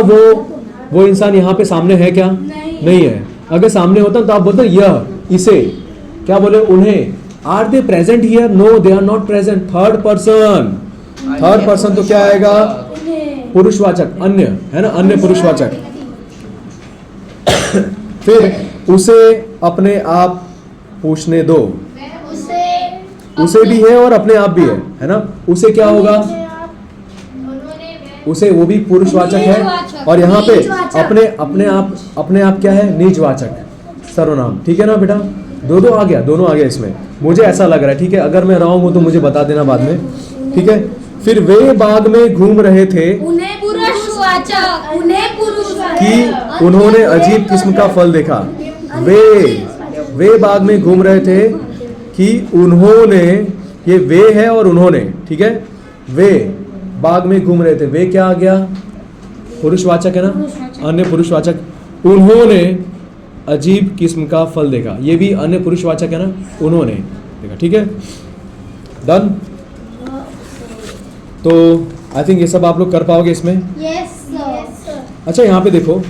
वो इंसान यहाँ पे सामने है क्या? नहीं है। अगर सामने होता तो आप बोलते यह, इसे। क्या बोले? उन्हें। Are they present here? No, they are not present. Third person तो क्या आएगा? पुरुषवाचक, अन्य, है ना, अन्य पुरुषवाचक। फिर उसे अपने आप पूछने दो। उसे भी है और अपने आप भी है ना। उसे क्या होगा? उसे, वो भी पुरुषवाचक है। और यहाँ पे अपने आप क्या है? निजवाचक सर्वनाम, ठीक है ना बेटा। दोनों आ गया इसमें, मुझे ऐसा लग रहा है, ठीक है। अगर मैं रॉन्ग हूं तो मुझे बता देना बाद में, ठीक है। फिर वे बाग में घूम रहे थे कि उन्होंने अजीब किस्म का फल देखा। वे बाग में घूम रहे थे कि उन्होंने, ये वे है और उन्होंने, ठीक है। वे बाग में घूम रहे थे, वे क्या आ गया? पुरुषवाचक है ना, अन्य पुरुषवाचक। उन्होंने अजीब किस्म का फल देखा, ये भी अन्य पुरुषवाचक है ना, उन्होंने देखा, ठीक है। डन। तो आई थिंक ये सब आप लोग कर पाओगे इसमें। Yes sir. अच्छा, यहाँ पे देखो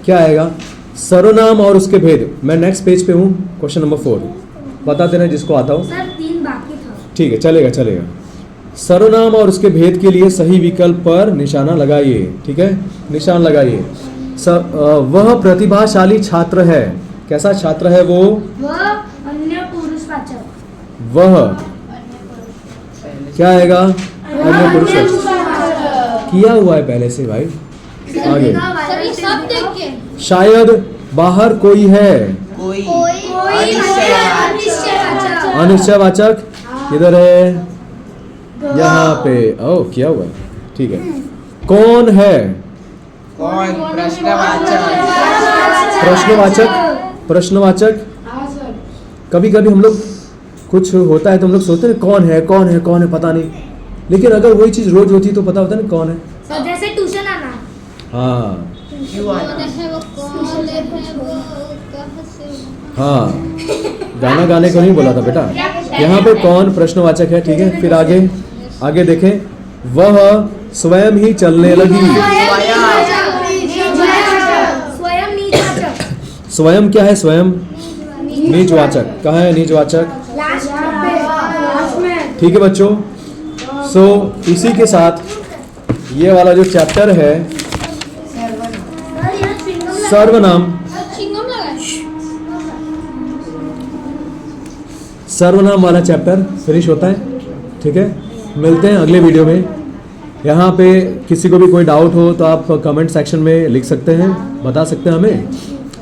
क्या आएगा? सर्वनाम और उसके भेद। मैं नेक्स्ट पेज पे हूँ, क्वेश्चन नंबर 4। बता देना जिसको आता हो। सर 3 बाकी था। ठीक है, चलेगा। सर्वनाम और उसके भेद के लिए सही विकल्प पर निशाना लगाइए, ठीक है, निशान लगाइए। वह प्रतिभाशाली छात्र है। कैसा छात्र है वो? वह अन्य पुरुषवाचक। वह क्या आएगा? अन्य पुरुषवाचक। किया हुआ है पहले से भाई। आगे, सर ये सब देख के। शायद बाहर कोई है। कोई अनिश्चयवाचक किधर है? यहाँ पे। ओ, किया हुआ है, ठीक है। कौन है? कौन? प्रश्नवाचक। कभी कभी हम लोग, कुछ होता है तो हम लोग सोचते हैं कौन है पता नहीं, लेकिन अगर वही चीज रोज होती तो पता होता ना कौन है। सर जैसे ट्यूशन आना। हाँ क्यों आना? हाँ, गाना गाने को नहीं बोला था बेटा। यहाँ पे कौन प्रश्नवाचक है, ठीक है। फिर आगे देखें। वह स्वयं ही चलने लगी। स्वयं क्या है? स्वयं नीचवाचक। कहाँ है नीचवाचक? ठीक है बच्चों, सो इसी के साथ ये वाला जो चैप्टर है सर्वनाम, चिंगम लगा सर्वनाम वाला चैप्टर फिनिश होता है। ठीक है, मिलते हैं अगले वीडियो में। यहाँ पे किसी को भी कोई डाउट हो तो आप कमेंट सेक्शन में लिख सकते हैं, बता सकते हैं हमें,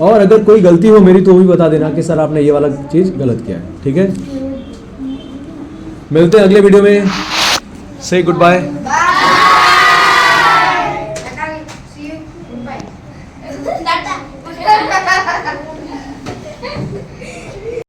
और अगर कोई गलती हो मेरी तो भी बता देना कि सर आपने ये वाला चीज़ गलत किया है। ठीक है, मिलते हैं अगले वीडियो में। से गुड बाय।